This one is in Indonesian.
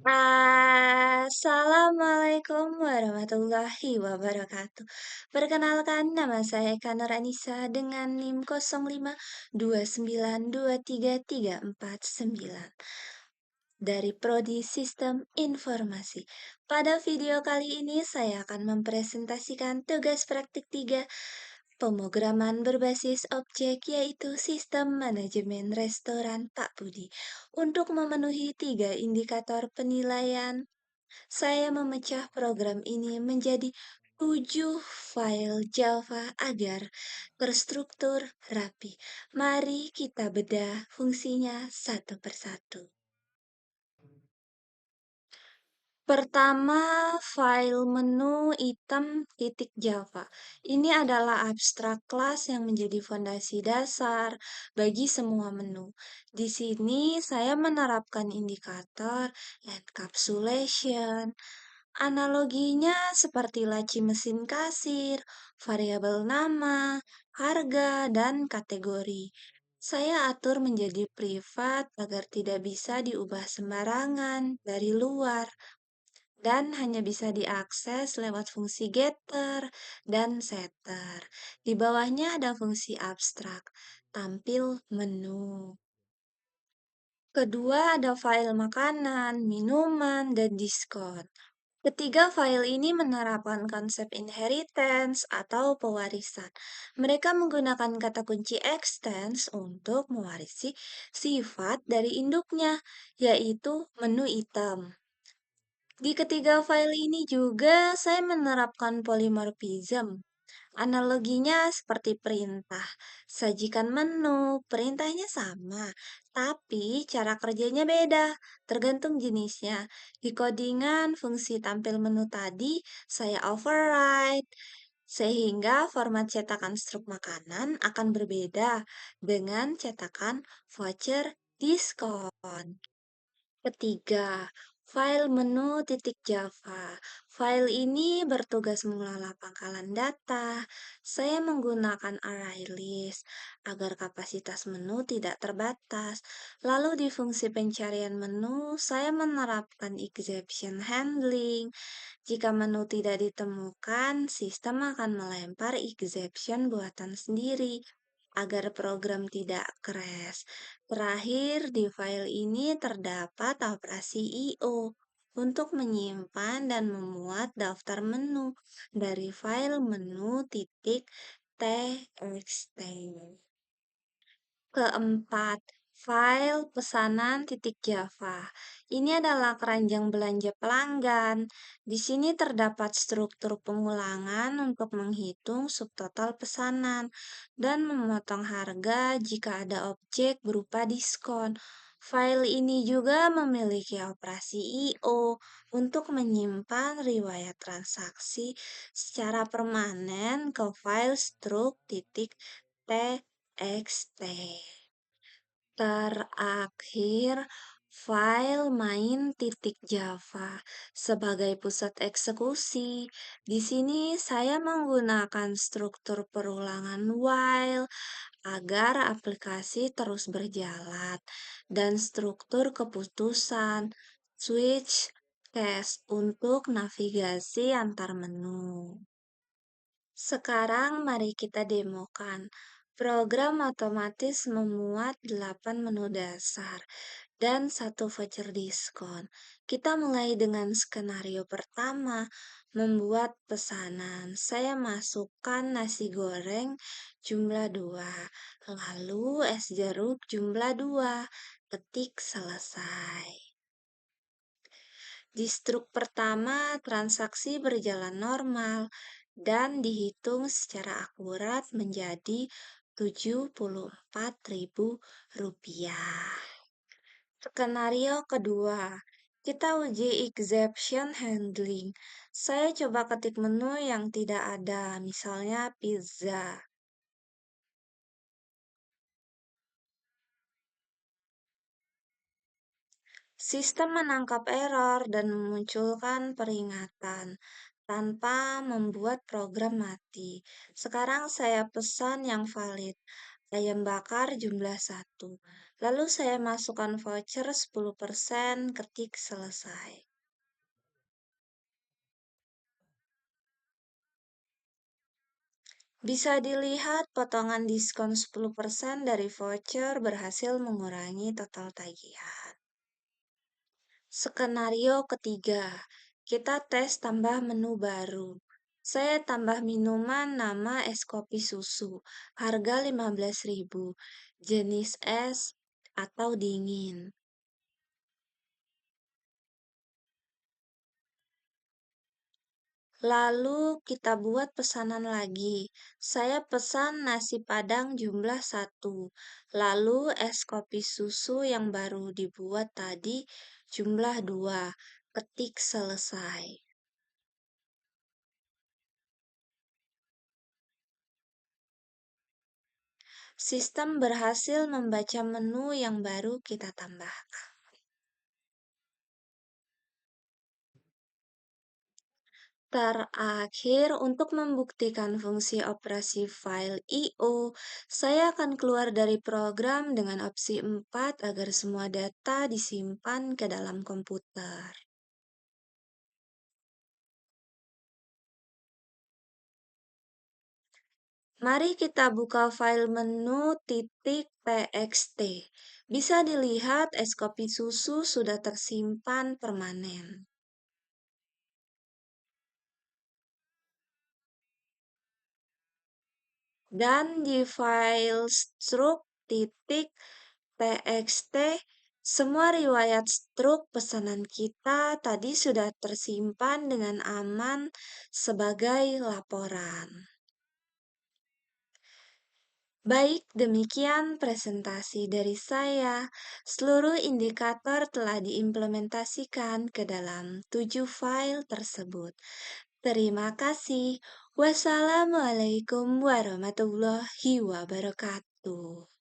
Assalamualaikum warahmatullahi wabarakatuh. Perkenalkan, nama saya Eka Nurhanisa dengan NIM 0529233499 dari Prodi Sistem Informasi. Pada video kali ini saya akan mempresentasikan tugas praktik 3 pemrograman berbasis objek yaitu sistem manajemen restoran Pak Budi. Untuk memenuhi 3 indikator penilaian, saya memecah program ini menjadi 7 file Java agar terstruktur rapi. Mari kita bedah fungsinya satu persatu. Pertama, file menu item titik Java. Ini adalah abstrak kelas yang menjadi fondasi dasar bagi semua menu. Di sini saya menerapkan indikator encapsulation. Analoginya seperti laci mesin kasir, variabel nama, harga, dan kategori. Saya atur menjadi privat agar tidak bisa diubah sembarangan dari luar dan hanya bisa diakses lewat fungsi getter dan setter. Di bawahnya ada fungsi abstrak, tampil menu. Kedua ada file makanan, minuman, dan diskon. Ketiga file ini menerapkan konsep inheritance atau pewarisan. Mereka menggunakan kata kunci extends untuk mewarisi sifat dari induknya, yaitu menu item. Di ketiga file ini juga saya menerapkan polymorphism. Analoginya seperti perintah. Sajikan menu, perintahnya sama, tapi cara kerjanya beda, tergantung jenisnya. Di codingan fungsi tampil menu tadi, saya override, sehingga format cetakan struk makanan akan berbeda dengan cetakan voucher diskon. Ketiga, file menu titik Java. File ini bertugas mengelola pangkalan data. Saya menggunakan array list agar kapasitas menu tidak terbatas. Lalu di fungsi pencarian menu, saya menerapkan exception handling. Jika menu tidak ditemukan, sistem akan melempar exception buatan sendiri agar program tidak crash. Terakhir, di file ini terdapat operasi I/O untuk menyimpan dan memuat daftar menu dari file menu titik txt. Keempat, file pesanan titik Java. Ini adalah keranjang belanja pelanggan. Di sini terdapat struktur pengulangan untuk menghitung subtotal pesanan dan memotong harga jika ada objek berupa diskon. File ini juga memiliki operasi I/O untuk menyimpan riwayat transaksi secara permanen ke file struk titik txt. Terakhir, file main titik Java sebagai pusat eksekusi. Di sini saya menggunakan struktur perulangan while agar aplikasi terus berjalan dan struktur keputusan switch case untuk navigasi antar menu. Sekarang mari kita demokan. Program otomatis memuat 8 menu dasar dan 1 voucher diskon. Kita mulai dengan skenario pertama, membuat pesanan. Saya masukkan nasi goreng jumlah 2, lalu es jeruk jumlah 2. Ketik selesai. Di struk pertama, transaksi berjalan normal dan dihitung secara akurat menjadi Rp74.000. Skenario kedua, kita uji exception handling. Saya coba ketik menu yang tidak ada, misalnya pizza. Sistem menangkap error dan memunculkan peringatan tanpa membuat program mati. Sekarang saya pesan yang valid, ayam bakar jumlah 1. Lalu saya masukkan voucher 10%, ketik selesai. Bisa dilihat potongan diskon 10% dari voucher berhasil mengurangi total tagihan. Skenario ketiga, kita tes tambah menu baru. Saya tambah minuman nama es kopi susu, harga 15.000, jenis es atau dingin. Lalu kita buat pesanan lagi. Saya pesan nasi Padang jumlah satu. Lalu es kopi susu yang baru dibuat tadi jumlah 2. Ketik selesai. Sistem berhasil membaca menu yang baru kita tambahkan. Terakhir, untuk membuktikan fungsi operasi file I/O, saya akan keluar dari program dengan opsi 4 agar semua data disimpan ke dalam komputer. Mari kita buka file menu .txt. Bisa dilihat es kopi susu sudah tersimpan permanen. Dan di file struct.txt, semua riwayat struk pesanan kita tadi sudah tersimpan dengan aman sebagai laporan. Baik, demikian presentasi dari saya. Seluruh indikator telah diimplementasikan ke dalam 7 file tersebut. Terima kasih. Wassalamualaikum warahmatullahi wabarakatuh.